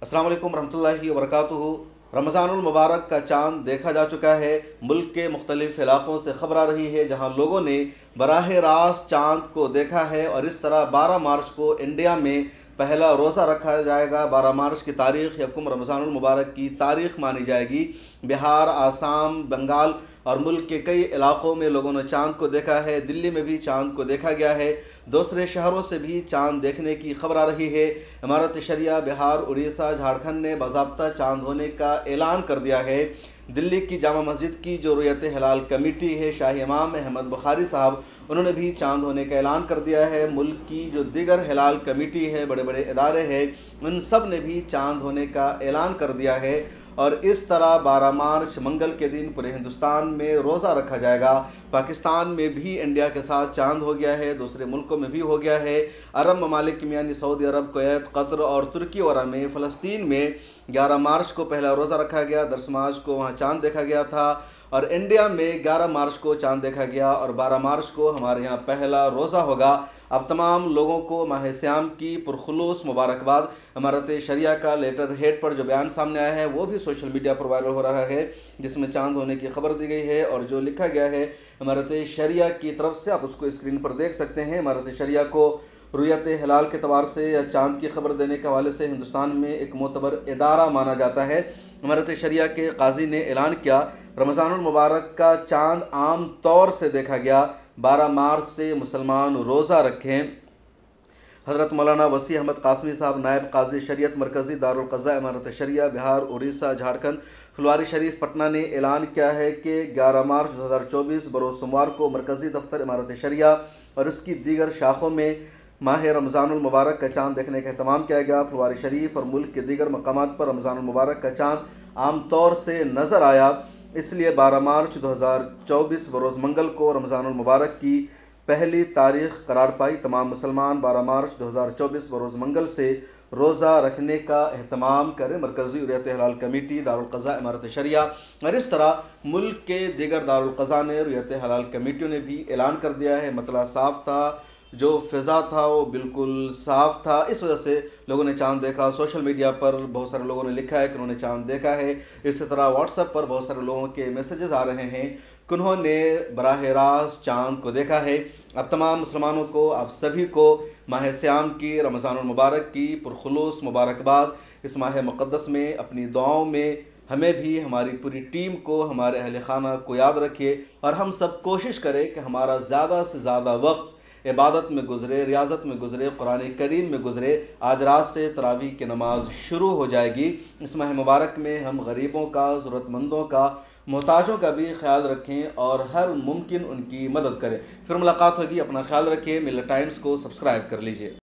अस्सलाम वालेकुम रहमतुल्लाहि व बरकातुहू। रमज़ानुल मुबारक का चाँद देखा जा चुका है। मुल्क के मुख्तलिफ इलाक़ों से खबर आ रही है जहाँ लोगों ने बराह रास्त चाँद को देखा है और इस तरह 12 मार्च को इंडिया में पहला रोज़ा रखा जाएगा। 12 मार्च की तारीख़ यकुम रमज़ानुल मुबारक की तारीख़ मानी जाएगी। बिहार, आसाम, बंगाल और मुल्क के कई इलाक़ों में लोगों ने चाँद को देखा है। दिल्ली में भी चाँद को देखा गया है। दूसरे शहरों से भी चाँद देखने की खबर आ रही है। इमारत शरिया बिहार, उड़ीसा, झारखंड ने बाज़ाब्ता चाँद होने का ऐलान कर दिया है। दिल्ली की जामा मस्जिद की जो रुयत हिलाल कमेटी है, शाही इमाम अहमद बुखारी साहब, उन्होंने भी चाँद होने का ऐलान कर दिया है। मुल्क की जो दीगर हिलाल कमेटी है, बड़े बड़े इदारे हैं, उन सब ने भी चाँद होने का ऐलान कर दिया है। और इस तरह 12 मार्च मंगल के दिन पूरे हिंदुस्तान में रोज़ा रखा जाएगा। पाकिस्तान में भी इंडिया के साथ चाँद हो गया है, दूसरे मुल्कों में भी हो गया है। अरब ममालिक में यानी सऊदी अरब, कुवैत, कतर और तुर्की वगैरह में, फ़लस्तीन में 11 मार्च को पहला रोज़ा रखा गया। 10 मार्च को वहाँ चाँद देखा गया था और इंडिया में 11 मार्च को चाँद देखा गया और 12 मार्च को हमारे यहाँ पहला रोज़ा होगा। अब तमाम लोगों को माह सियाम की पुरखुलूस मुबारकबाद। इमारत शरिया का लेटर हेड पर जो बयान सामने आया है वो भी सोशल मीडिया पर वायरल हो रहा है, जिसमें चाँद होने की खबर दी गई है और जो लिखा गया है इमारत शरिया की तरफ से, आप उसको स्क्रीन पर देख सकते हैं। इमारत शरिया को रुयत हिलाल के तवार से या चाँद की खबर देने के हवाले से हिंदुस्तान में एक मोतबर इदारा माना जाता है। इमारत शरिया के काजी ने ऐलान किया, रमज़ानुल मुबारक का चाँद आम तौर से देखा गया। 12 मार्च से मुसलमान रोज़ा रखें। हज़रत मौलाना वसी अहमद कासमी साहब, नायब काजी शरीयत, मरकज़ी दारुल क़ज़ा, इमारत शरिया बिहार, उड़ीसा, झारखंड, फुलवारी शरीफ, पटना ने ऐलान किया है कि 11 मार्च 2024 बरोज़ सोमवार को मरकज़ी दफ्तर इमारत शरिया और उसकी दीगर शाखों में माह रमज़ानुल मुबारक का चाँद देखने का एहतमाम किया गया। फुलवारी शरीफ और मुल्क के दीगर मकामात पर रमज़ानुल मुबारक का चाँद आम तौर से नज़र आया, इसलिए 12 मार्च 2024 बरोज़ मंगल को रमज़ानुल मुबारक की पहली तारीख़ करार पाई। तमाम मुसलमान 12 मार्च 2024 बरोज़ मंगल से रोज़ा रखने का एहतमाम करें। मरकज़ी रुयत हिलाल कमेटी, दारुल क़ज़ा, इमारत शरिया और इस तरह मुल्क के दीगर दारुल क़ज़ा ने, रुयत हिलाल कमेटियों ने भी ऐलान कर दिया है। मतला साफ़ था, जो फ़िज़ा था वो बिल्कुल साफ़ था, इस वजह से लोगों ने चाँद देखा। सोशल मीडिया पर बहुत सारे लोगों ने लिखा है कि उन्होंने चाँद देखा है। इसी तरह व्हाट्सएप पर बहुत सारे लोगों के मैसेजेस आ रहे हैं कि उन्होंने बराह रास्त चाँद को देखा है। अब तमाम मुसलमानों को, आप सभी को माह सियाम की, रमज़ानुल मुबारक की पुरखुलूस मुबारकबाद। इस माह मुक़द्दस में अपनी दुआओं में हमें भी, हमारी पूरी टीम को, हमारे अहल खाना को याद रखिए और हम सब कोशिश करें कि हमारा ज़्यादा से ज़्यादा वक्त इबादत में गुज़रे, रियाज़त में गुज़रे, कुरान करीम में गुज़रे। आज रात से तरावी की नमाज शुरू हो जाएगी। इस माह मुबारक में हम गरीबों का, ज़रूरतमंदों का, मोहताजों का भी ख्याल रखें और हर मुमकिन उनकी मदद करें। फिर मुलाकात होगी। अपना ख्याल रखिए। मिल्लत टाइम्स को सब्सक्राइब कर लीजिए।